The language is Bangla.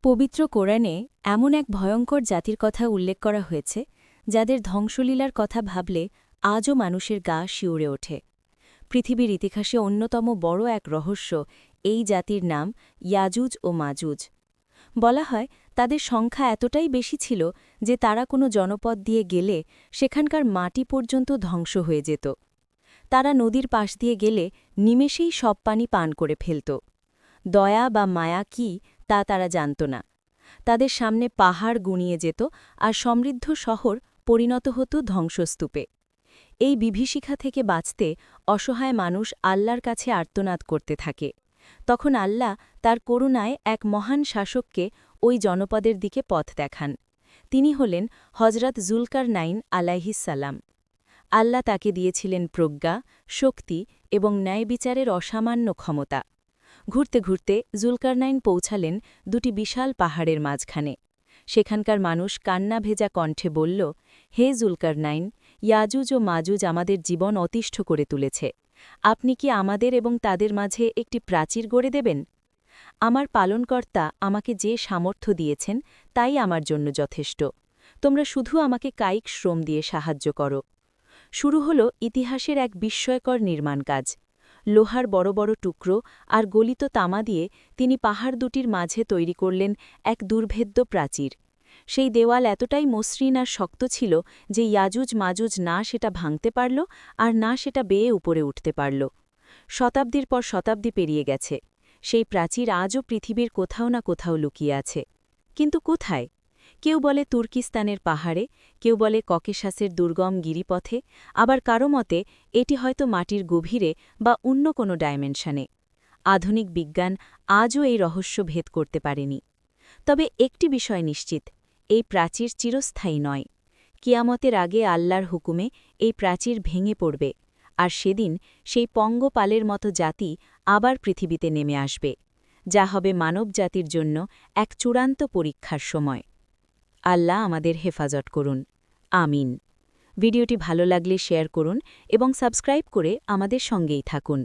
পবিত্র কোরআনে এমন এক ভয়ঙ্কর জাতির কথা উল্লেখ করা হয়েছে যাদের ধ্বংসলীলার কথা ভাবলে আজও মানুষের গা শিউরে ওঠে। পৃথিবীর ইতিহাসে অন্যতম বড় এক রহস্য এই জাতির নাম ইয়াজুজ ও মাজুজ। বলা হয় তাদের সংখ্যা এতটাই বেশি ছিল যে তারা কোনো জনপদ দিয়ে গেলে সেখানকার মাটি পর্যন্ত ধ্বংস হয়ে যেত। তারা নদীর পাশ দিয়ে গেলে নিমেষেই সব পানি পান করে ফেলত। দয়া বা মায়া কি তা তারা জানত না। তাদের সামনে পাহাড় গুঁড়িয়ে যেত আর সমৃদ্ধ শহর পরিণত হতো ধ্বংসস্তূপে। এই বিভীষিকা থেকে বাঁচতে অসহায় মানুষ আল্লাহর কাছে আর্তনাদ করতে থাকে। তখন আল্লাহ তার করুণায় এক মহান শাসককে ওই জনপদের দিকে পথ দেখান। তিনি হলেন হজরত জুলকারনাইন আলাইহিসসালাম। আল্লাহ তাকে দিয়েছিলেন প্রজ্ঞা, শক্তি এবং ন্যায়বিচারের অসামান্য ক্ষমতা। ঘুরতে ঘুরতে জুলকারনাইন পৌঁছালেন দুটি বিশাল পাহাড়ের মাঝখানে। সেখানকার মানুষ কান্না ভেজা কণ্ঠে বলল, হে জুলকারনাইন, ইয়াজুজ ও মাজুজ আমাদের জীবন অতিষ্ঠ করে তুলেছে। আপনি কি আমাদের এবং তাদের মাঝে একটি প্রাচীর গড়ে দেবেন? আমার পালনকর্তা আমাকে যে সামর্থ্য দিয়েছেন তাই আমার জন্য যথেষ্ট। তোমরা শুধু আমাকে কায়িক শ্রম দিয়ে সাহায্য করো। শুরু হল ইতিহাসের এক বিস্ময়কর নির্মাণ কাজ। লোহার বড় বড় টুকরো আর গলিত তামা দিয়ে তিনি পাহাড় দুটির মাঝে তৈরি করলেন এক দুর্ভেদ্য প্রাচীর। সেই দেওয়াল এতটাই মসৃণ আর শক্ত ছিল যে ইয়াজুজ মাজুজ না সেটা ভাঙতে পারল আর না সেটা বেয়ে উপরে উঠতে পারল। শতাব্দীর পর শতাব্দী পেরিয়ে গেছে। সেই প্রাচীর আজও পৃথিবীর কোথাও না কোথাও লুকিয়ে আছে। কিন্তু কোথায়? কেউ বলে তুর্কিস্তানের পাহাড়ে, কেউ বলে ককেশাসের দুর্গম গিরিপথে, আবার কারো মতে এটি হয়তো মাটির গভীরে বা অন্য কোনো ডাইমেনশনে। আধুনিক বিজ্ঞান আজও এই রহস্য ভেদ করতে পারেনি। তবে একটি বিষয় নিশ্চিত, এই প্রাচীর চিরস্থায়ী নয়। কিয়ামতের আগে আল্লাহর হুকুমে এই প্রাচীর ভেঙে পড়বে, আর সেদিন সেই পঙ্গপালের মতো জাতি আবার পৃথিবীতে নেমে আসবে, যা হবে মানবজাতির জন্য এক চূড়ান্ত পরীক্ষার সময়। আল্লাহ আমাদের হেফাজত করুন। আমিন। ভিডিওটি ভালো লাগলে শেয়ার করুন এবং সাবস্ক্রাইব করে আমাদের সঙ্গেই থাকুন।